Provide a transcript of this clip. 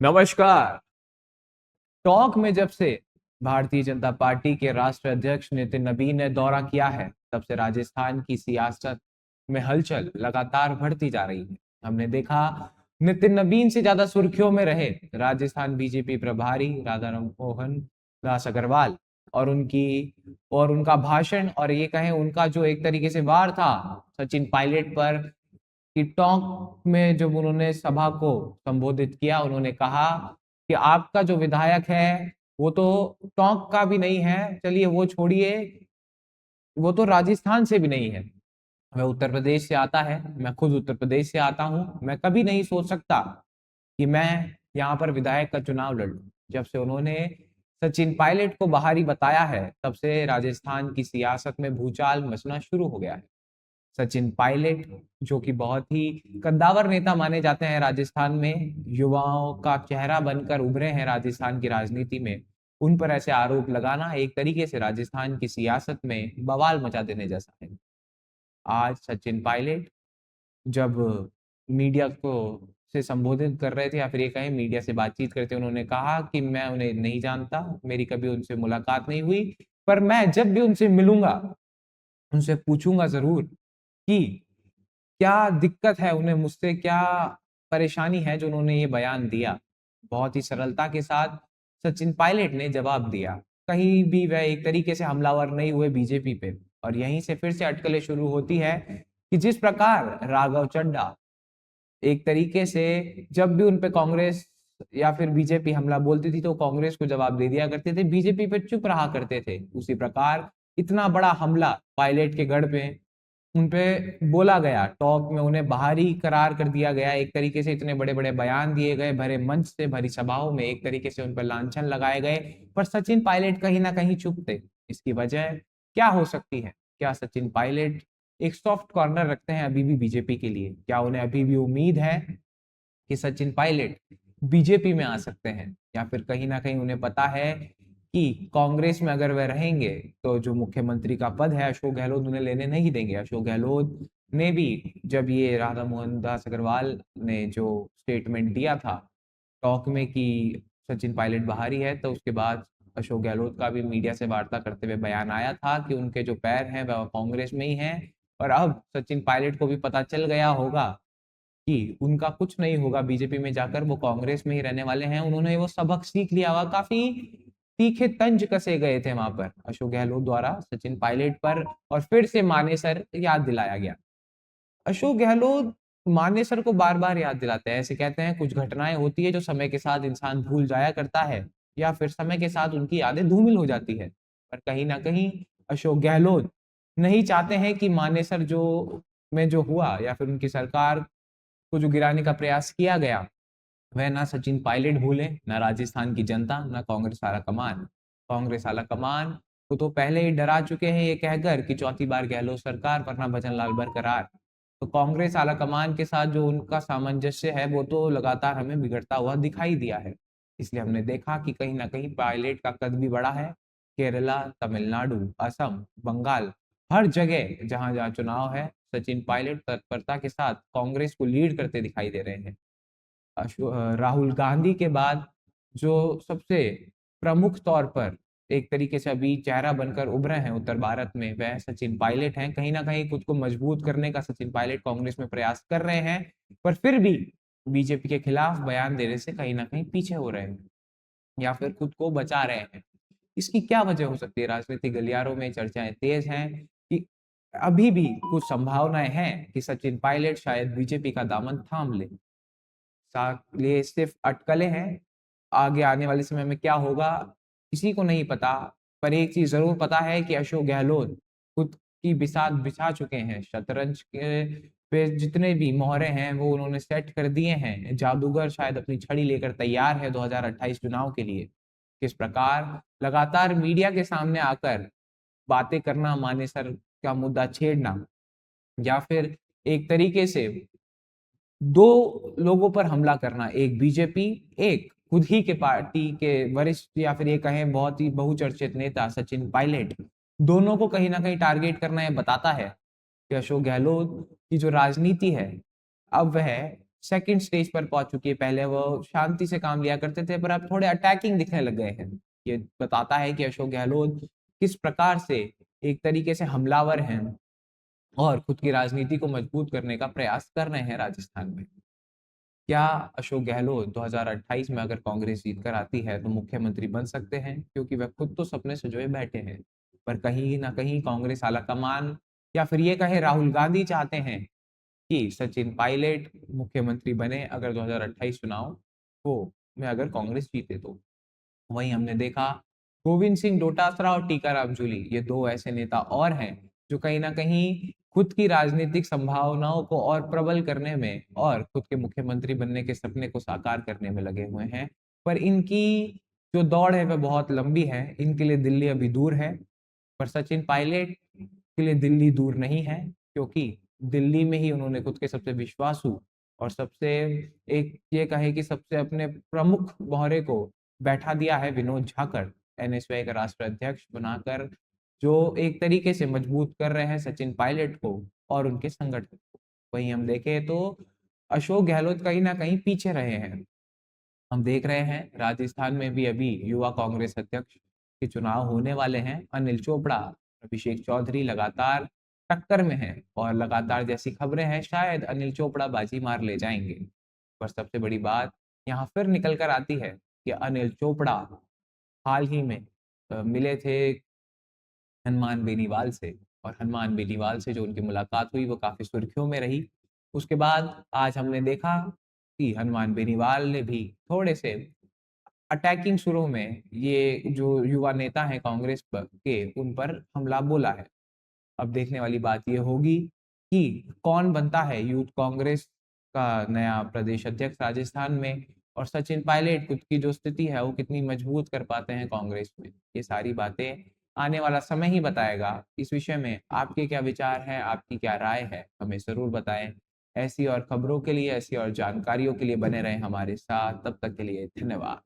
नमस्कार। टॉक में जब से भारतीय जनता पार्टी के राष्ट्रीय अध्यक्ष नितिन नबीन ने दौरा किया है, तब से राजस्थान की सियासत में हलचल लगातार बढ़ती जा रही है। हमने देखा नितिन नबीन से ज्यादा सुर्खियों में रहे राजस्थान बीजेपी प्रभारी राधा मोहन दास अग्रवाल और उनका भाषण, और ये कहें उनका जो एक तरीके से वार था सचिन पायलट पर कि टोंक में जब उन्होंने सभा को संबोधित किया, उन्होंने कहा कि आपका जो विधायक है वो तो टोंक का भी नहीं है, चलिए वो छोड़िए, वो तो राजस्थान से भी नहीं है। वह उत्तर प्रदेश से आता है, मैं खुद उत्तर प्रदेश से आता हूँ। मैं कभी नहीं सोच सकता कि मैं यहाँ पर विधायक का चुनाव लड़ूं। जब से उन्होंने सचिन पायलट को बाहरी बताया है, तब से राजस्थान की सियासत में भूचाल मचना शुरू हो गया है। सचिन पायलट जो कि बहुत ही कद्दावर नेता माने जाते हैं राजस्थान में, युवाओं का चेहरा बनकर उभरे हैं राजस्थान की राजनीति में, उन पर ऐसे आरोप लगाना एक तरीके से राजस्थान की सियासत में बवाल मचा देने जैसा है। आज सचिन पायलट जब मीडिया को से संबोधित कर रहे थे, या फिर ये कहें मीडिया से बातचीत करते, उन्होंने कहा कि मैं उन्हें नहीं जानता, मेरी कभी उनसे मुलाकात नहीं हुई, पर मैं जब भी उनसे मिलूंगा उनसे पूछूंगा जरूर कि क्या दिक्कत है उन्हें मुझसे, क्या परेशानी है जो उन्होंने ये बयान दिया। बहुत ही सरलता के साथ सचिन पायलट ने जवाब दिया। कहीं भी वह एक तरीके से हमलावर नहीं हुए बीजेपी पे। और यहीं से फिर से अटकलें शुरू होती है कि जिस प्रकार राघव चड्ढा एक तरीके से जब भी उन पे कांग्रेस या फिर बीजेपी हमला बोलती थी तो कांग्रेस को जवाब दे दिया करते थे, बीजेपी पे चुप रहा करते थे। उसी प्रकार इतना बड़ा हमला पायलट के गढ़ पे उनपे बोला गया, टॉक में उन्हें बाहरी करार कर दिया गया, एक तरीके से इतने बड़े बड़े बयान दिए गए, भरे मंच से भरी सभाओं में एक तरीके से उन पर लांछन लगाए गए, पर सचिन पायलट कहीं ना कहीं चुप थे। इसकी वजह क्या हो सकती है? क्या सचिन पायलट एक सॉफ्ट कॉर्नर रखते हैं अभी भी बीजेपी के लिए? क्या उन्हें अभी भी उम्मीद है कि सचिन पायलट बीजेपी में आ सकते हैं, या फिर कहीं ना कहीं उन्हें पता है कि कांग्रेस में अगर वह रहेंगे तो जो मुख्यमंत्री का पद है अशोक गहलोत उन्हें लेने नहीं देंगे। अशोक गहलोत ने भी जब ये राधा मोहन दास अग्रवाल ने जो स्टेटमेंट दिया था टॉक में कि सचिन पायलट बाहरी है, तो उसके बाद अशोक गहलोत का भी मीडिया से वार्ता करते हुए बयान आया था कि उनके जो पैर हैं वह कांग्रेस में ही हैं। और अब सचिन पायलट को भी पता चल गया होगा कि उनका कुछ नहीं होगा बीजेपी में जाकर, वो कांग्रेस में ही रहने वाले हैं। उन्होंने वो सबक सीख लिया हुआ, काफी तीखे तंज कसे गए थे वहां पर अशोक गहलोत द्वारा सचिन पायलट पर, और फिर से मानेसर याद दिलाया गया। अशोक गहलोत मानेसर को बार बार याद दिलाते हैं। ऐसे कहते हैं कुछ घटनाएं होती है जो समय के साथ इंसान भूल जाया करता है, या फिर समय के साथ उनकी यादें धूमिल हो जाती है। पर कहीं ना कहीं अशोक गहलोत नहीं चाहते हैं कि मानेसर जो हुआ, या फिर उनकी सरकार को जो गिराने का प्रयास किया गया, वह ना सचिन पायलट भूले, ना राजस्थान की जनता, ना कांग्रेस आला कमान। कांग्रेस आला कमान को तो पहले ही डरा चुके हैं ये कहकर कि चौथी बार गहलोत सरकार वरना भजन लाल बरकरार। तो कांग्रेस आला कमान के साथ जो उनका सामंजस्य है वो तो लगातार हमें बिगड़ता हुआ दिखाई दिया है। इसलिए हमने देखा कि कहीं ना कहीं पायलट का कद भी बढ़ा है। केरला, तमिलनाडु, असम, बंगाल, हर जगह जहां जहां चुनाव है, सचिन पायलट तत्परता के साथ कांग्रेस को लीड करते दिखाई दे रहे हैं। राहुल गांधी के बाद जो सबसे प्रमुख तौर पर एक तरीके से अभी चेहरा बनकर उभरे हैं उत्तर भारत में, वह सचिन पायलट हैं। कहीं ना कहीं खुद को मजबूत करने का सचिन पायलट कांग्रेस में प्रयास कर रहे हैं, पर फिर भी बीजेपी के खिलाफ बयान देने से कहीं ना कहीं पीछे हो रहे हैं, या फिर खुद को बचा रहे हैं। इसकी क्या वजह हो सकती है? राजनीतिक गलियारों में चर्चाएं तेज हैं कि अभी भी कुछ संभावनाएं हैं कि सचिन पायलट शायद बीजेपी का दामन थाम ले। लिए सिर्फ अटकलें हैं। आगे आने वाले समय में क्या होगा किसी को नहीं पता, पर एक चीज जरूर पता है कि अशोक गहलोत खुद की बिसात बिछा चुके हैं। शतरंज के पे जितने भी मोहरे हैं वो उन्होंने सेट कर दिए हैं। जादूगर शायद अपनी छड़ी लेकर तैयार है 2028 चुनाव के लिए। किस प्रकार लगातार मीडिया के सामने आकर बातें करना, मानेसर का मुद्दा छेड़ना, या फिर एक तरीके से दो लोगों पर हमला करना, एक बीजेपी, एक खुद ही के पार्टी के वरिष्ठ या फिर ये कहें बहुत ही बहुचर्चित नेता सचिन पायलट, दोनों को कहीं ना कहीं टारगेट करना, यह बताता है कि अशोक गहलोत की जो राजनीति है अब वह सेकंड स्टेज पर पहुंच चुकी है। पहले वो शांति से काम लिया करते थे, पर अब थोड़े अटैकिंग दिखने लग गए हैं। ये बताता है कि अशोक गहलोत किस प्रकार से एक तरीके से हमलावर हैं और खुद की राजनीति को मजबूत करने का प्रयास कर रहे हैं राजस्थान में। क्या अशोक गहलोत 2028 में अगर कांग्रेस जीत कर आती है तो मुख्यमंत्री बन सकते हैं? क्योंकि वह खुद तो सपने संजोए बैठे हैं, पर कहीं ना कहीं कांग्रेस आलाकमान या फिर ये कहे राहुल गांधी चाहते हैं कि सचिन पायलट मुख्यमंत्री बने अगर 2028 चुनाव को में अगर कांग्रेस जीते तो। वहीं हमने देखा गोविंद सिंह डोटासरा और टीकाराम जूली, ये दो ऐसे नेता और हैं जो कहीं ना कहीं खुद की राजनीतिक संभावनाओं को और प्रबल करने में और खुद के मुख्यमंत्री बनने के सपने को साकार करने में लगे हुए हैं। पर इनकी जो दौड़ है वह बहुत लंबी है, इनके लिए दिल्ली अभी दूर है। पर सचिन पायलट के लिए दिल्ली दूर नहीं है, क्योंकि दिल्ली में ही उन्होंने खुद के सबसे विश्वासु और सबसे एक ये कहे कि सबसे अपने प्रमुख मोहरे को बैठा दिया है विनोद झाकर, एनएसयूआई का राष्ट्रीय अध्यक्ष बनाकर, जो एक तरीके से मजबूत कर रहे हैं सचिन पायलट को और उनके संगठन को। वहीं हम देखें तो अशोक गहलोत कहीं ना कहीं पीछे रहे हैं। हम देख रहे हैं राजस्थान में भी अभी युवा कांग्रेस अध्यक्ष के चुनाव होने वाले हैं। अनिल चोपड़ा, अभिषेक चौधरी लगातार टक्कर में हैं और लगातार जैसी खबरें हैं शायद अनिल चोपड़ा बाजी मार ले जाएंगे। पर सबसे बड़ी बात यहाँ फिर निकल कर आती है कि अनिल चोपड़ा हाल ही में मिले थे हनुमान बेनीवाल से, और हनुमान बेनीवाल से जो उनकी मुलाकात हुई वो काफी सुर्खियों में रही। उसके बाद आज हमने देखा कि हनुमान बेनीवाल ने भी थोड़े से अटैकिंग शुरू में ये जो युवा नेता हैं कांग्रेस पर के उन पर हमला बोला है। अब देखने वाली बात ये होगी कि कौन बनता है यूथ कांग्रेस का नया प्रदेश अध्यक्ष राजस्थान में, और सचिन पायलट खुद की जो स्थिति है वो कितनी मजबूत कर पाते हैं कांग्रेस में। ये सारी बातें आने वाला समय ही बताएगा। इस विषय में आपके क्या विचार हैं, आपकी क्या राय है, हमें जरूर बताएं। ऐसी और खबरों के लिए, ऐसी और जानकारियों के लिए बने रहें हमारे साथ। तब तक के लिए धन्यवाद।